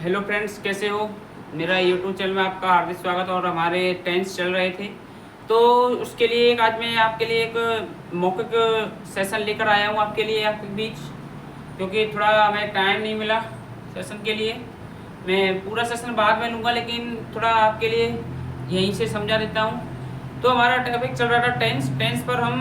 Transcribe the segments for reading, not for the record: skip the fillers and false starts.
Hello friends, कैसे हो। मेरा यूट्यूब चैनल में आपका हार्दिक स्वागत। और हमारे टेंस चल रहे थे तो उसके लिए एक आज मैं आपके लिए एक मौखिक सेशन लेकर आया हूँ आपके लिए आपके बीच, क्योंकि थोड़ा हमें टाइम नहीं मिला सेशन के लिए। मैं पूरा सेशन बाद में लूँगा, लेकिन थोड़ा आपके लिए यहीं से समझा देता हूँ। तो हमारा टॉपिक चल रहा था टेंस। टेंस पर हम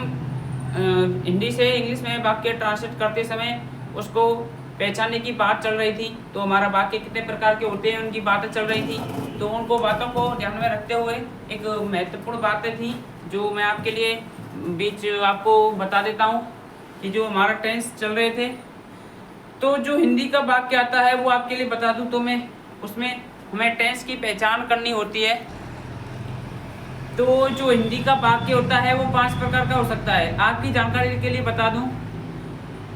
हिंदी से इंग्लिश में वाक्य ट्रांसलेट करते समय उसको पहचानने की बात चल रही थी। तो हमारा वाक्य कितने प्रकार के होते हैं उनकी बातें चल रही थी। तो उनको बातों को ध्यान में रखते हुए एक महत्वपूर्ण बातें थी जो मैं आपके लिए बीच आपको बता देता हूँ कि जो हमारा टेंस चल रहे थे। तो जो हिंदी का वाक्य आता है वो आपके लिए बता दूँ तो मैं उसमें हमें टेंस की पहचान करनी होती है। तो जो हिंदी का वाक्य होता है वो 5 प्रकार का हो सकता है। आपकी जानकारी के लिए बता दूं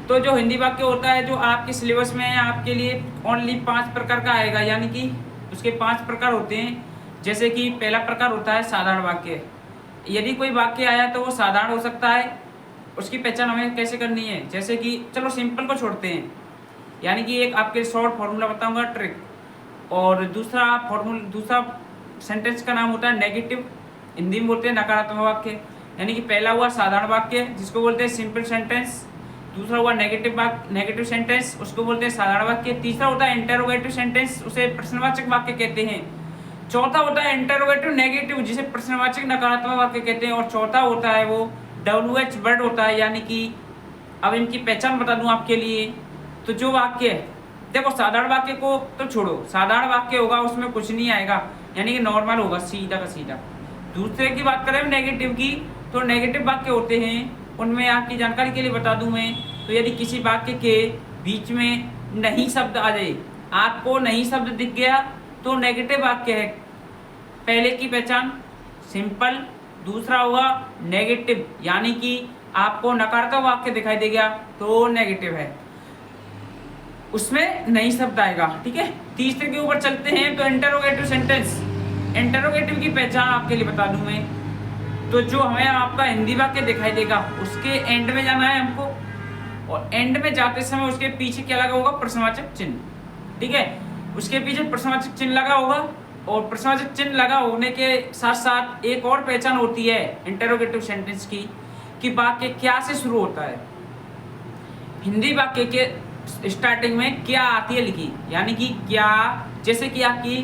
तो जो हिंदी वाक्य होता है जो आपके सिलेबस में आपके लिए ओनली 5 प्रकार का आएगा, यानी कि उसके 5 प्रकार होते हैं। जैसे कि पहला प्रकार होता है साधारण वाक्य। यदि कोई वाक्य आया तो वो साधारण हो सकता है। उसकी पहचान हमें कैसे करनी है, जैसे कि चलो सिंपल को छोड़ते हैं, यानी कि एक आपके शॉर्ट फॉर्मूला बताऊंगा, ट्रिक। और दूसरा सेंटेंस का नाम होता है नेगेटिव, हिंदी में बोलते हैं नकारात्मक वाक्य। यानी कि पहला हुआ साधारण वाक्य जिसको बोलते हैं सिंपल सेंटेंस। दूसरा हुआ नेगेटिव सेंटेंस, उसको बोलते हैं साधारण वाक्य। तीसरा होता है इंटरोगेटिव सेंटेंस, उसे प्रश्नवाचक वाक्य कहते हैं। चौथा होता है इंटरोगेटिव नेगेटिव, जिसे प्रश्नवाचक नकारात्मक वाक्य कहते हैं। और चौथा होता है वो WH वर्ड होता है। यानी कि अब इनकी पहचान बता दूं आपके लिए। तो जो वाक्य है, देखो साधारण वाक्य को तो छोड़ो, साधारण वाक्य होगा उसमें कुछ नहीं आएगा, यानी कि नॉर्मल होगा, सीधा का सीधा। दूसरे की बात करें नेगेटिव की, तो नेगेटिव वाक्य होते हैं, उनमें आपकी जानकारी के लिए बता दूं मैं। तो यदि किसी वाक्य के बीच में नहीं शब्द आ जाए, आपको नहीं शब्द दिख गया तो नेगेटिव वाक्य है। पहले की पहचान सिंपल, दूसरा हुआ नेगेटिव, यानी कि आपको नकारात्मक वाक्य दिखाई दे गया तो नेगेटिव है, उसमें नहीं शब्द आएगा। ठीक है, तीसरे के ऊपर चलते हैं तो इंटरोगेटिव सेंटेंस। इंटरोगेटिव की पहचान आपके लिए बता दूं मैं। तो जो हमें आपका हिंदी वाक्य दिखाई देगा उसके एंड में जाना है हमको, और एंड में जाते समय उसके पीछे क्या लगा होगा, प्रश्नवाचक चिन्ह। ठीक है, उसके पीछे प्रश्नवाचक चिन्ह लगा होगा। और प्रश्नवाचक चिन्ह लगा होने के साथ साथ एक और पहचान होती है इंटरोगेटिव सेंटेंस की, कि वाक्य क्या से शुरू होता है। हिंदी वाक्य के स्टार्टिंग में क्या आती है लिखी, यानी कि क्या। जैसे कि आपकी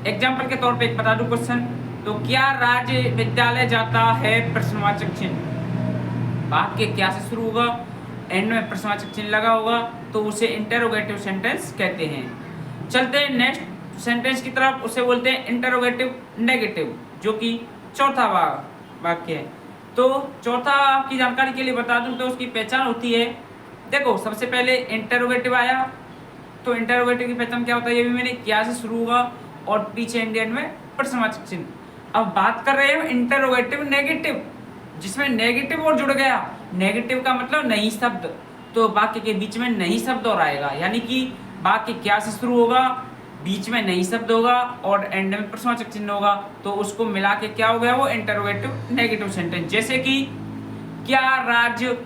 एग्जाम्पल के तौर पे एक बता दूं क्वेश्चन, तो क्या राज्य विद्यालय जाता है, प्रश्नवाचक चिन्ह। वाक्य क्या से शुरू होगा, एंड में प्रश्नवाचक चिन्ह लगा होगा, तो उसे इंटरोगेटिव सेंटेंस कहते हैं। चलते हैं नेक्स्ट सेंटेंस की तरफ, उसे बोलते हैं इंटरोगेटिव नेगेटिव, जो कि चौथा वाक्य है। तो चौथा आपकी जानकारी के लिए बता दूं तो उसकी पहचान होती है, देखो सबसे पहले इंटरोगेटिव आया, तो इंटरोगेटिव की पहचान क्या होता है, ये भी मैंने क्या से शुरू होगा और पीछे इंडियन में प्रश्नवाचक चिन्ह। अब बात कर रहे हैं इंटरोगेटिव नेगेटिव, जिसमें नेगेटिव और जुड़ गया। नेगेटिव का मतलब नहीं शब्द, तो वाक्य के बीच में नहीं शब्द और आएगा, यानी कि वाक्य क्या से शुरू होगा, बीच में नहीं शब्द होगा और एंड में प्रश्नवाचक चिन्ह होगा, तो उसको मिला के क्या हो गया, वो इंटरोगेटिव नेगेटिव सेंटेंस। जैसे कि क्या राज्य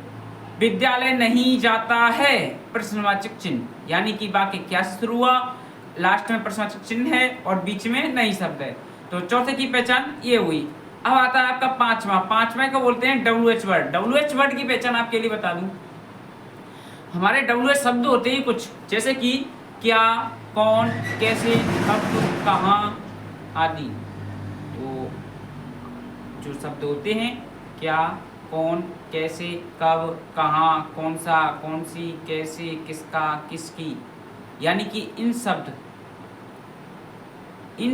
विद्यालय नहीं जाता है, प्रश्नवाचक चिन्ह, यानी कि वाक्य क्या से शुरू हुआ, लास्ट में प्रश्नवाचक चिन्ह है और बीच में नहीं शब्द है। तो चौथे की पहचान ये हुई। अब आता है आपका पांचवा को बोलते हैं WH वर्ड। WH वर्ड की पहचान आपके लिए बता दूं, हमारे WH शब्द होते हैं कुछ, जैसे कि क्या, कौन, कैसे, कब, कहाँ आदि। तो जो शब्द होते हैं क्या, कौन, कैसे, कब, कहाँ, कौन सा, कौन सी, कैसे, किसका, किसकी, यानी कि इन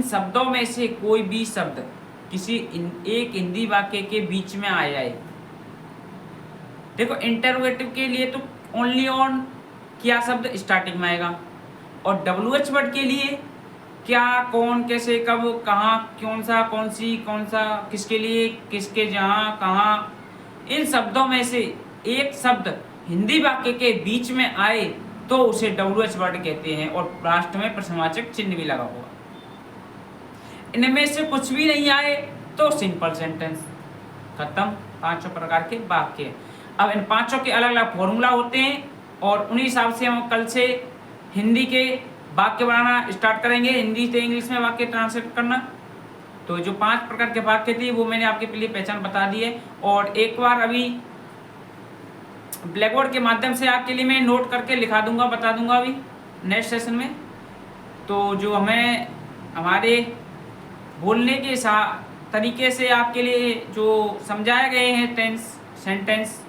शब्दों में से कोई भी शब्द किसी एक हिंदी वाक्य के बीच में आ जाए। देखो इंटरोगेटिव के लिए तो ओनली ऑन क्या शब्द स्टार्टिंग में आएगा, और WH वर्ड के लिए क्या, कौन, कैसे, कब, कहाँ, कौन सा, कौन सी, कौन सा, किसके लिए, किसके, जहाँ, कहाँ, इन शब्दों में से एक शब्द हिंदी वाक्य के बीच में आए तो उसे WH वर्ड कहते हैं, और लास्ट में प्रश्नवाचक चिन्ह भी लगा होगा। इनमें से कुछ भी नहीं आए तो सिंपल सेंटेंस, खत्म। पांचों प्रकार के वाक्य। अब इन पांचों के अलग अलग फॉर्मूला होते हैं और उन्हीं हिसाब से हम कल से हिंदी के वाक्य बनाना स्टार्ट करेंगे, हिंदी से इंग्लिश में वाक्य ट्रांसलेट करना। तो जो 5 प्रकार के वाक्य थे वो मैंने आपके लिए पहचान बता दी है, और एक बार अभी ब्लैक बोर्ड के माध्यम से आपके लिए मैं नोट करके लिखा दूंगा, बता दूंगा अभी नेक्स्ट सेशन में। तो जो हमें हमारे बोलने के तरीके से आपके लिए जो समझाए गए हैं टेंस सेंटेंस,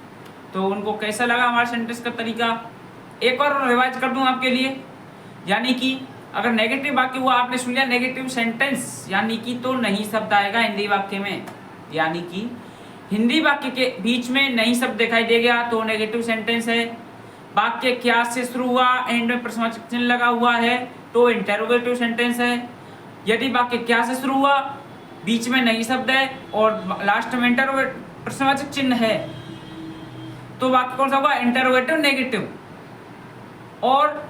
तो उनको कैसा लगा हमारा सेंटेंस का तरीका, एक और रिवाइज कर दूं आपके लिए। यानी कि अगर नेगेटिव वाक्य हुआ, आपने सुन लिया नेगेटिव सेंटेंस यानी कि, तो नहीं शब्द आएगा हिंदी वाक्य में। यानी कि हिंदी वाक्य के बीच में नहीं शब्द दिखाई दे गया तो नेगेटिव सेंटेंस है। वाक्य क्या से शुरू हुआ, एंड में प्रश्नवाचक चिन्ह लगा हुआ है तो इंटेरोगेटिव सेंटेंस है। यदि वाक्य क्या से शुरू हुआ, बीच में नहीं शब्द है और लास्ट में प्रश्नवाचक चिन्ह है, तो वाक्य कौन सा होगा, इंटेरोगेटिव नेगेटिव। और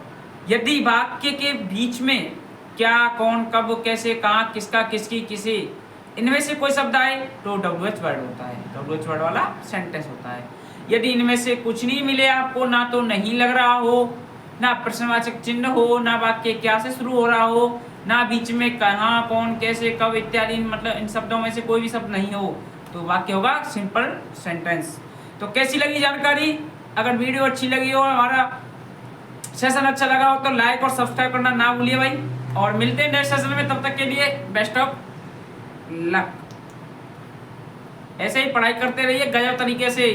यदि वाक्य के बीच में क्या, कौन, कब, कैसे, कहाँ, किसका, किसकी, किसी, इनमें से कोई शब्द आए तो WH वर्ड होता है, WH वर्ड वाला सेंटेंस होता है। यदि इनमें से कुछ नहीं मिले आपको, ना तो नहीं लग रहा हो, ना प्रश्नवाचक चिन्ह हो, ना वाक्य क्या से शुरू हो रहा हो, ना बीच में कहाँ, कौन, कैसे, कब इत्यादि, मतलब इन शब्दों में से कोई भी शब्द नहीं हो, तो वाक्य होगा सिंपल सेंटेंस। तो कैसी लगी जानकारी? अगर वीडियो अच्छी लगी हो, हमारा सेशन अच्छा लगा हो तो लाइक और सब्सक्राइब करना ना भूलिए भाई। और मिलते हैं नेक्स्ट सेशन में, तब तक के लिए बेस्ट ऑफ लक। ऐसे ही पढ़ाई करते रहिए गजब तरीके से।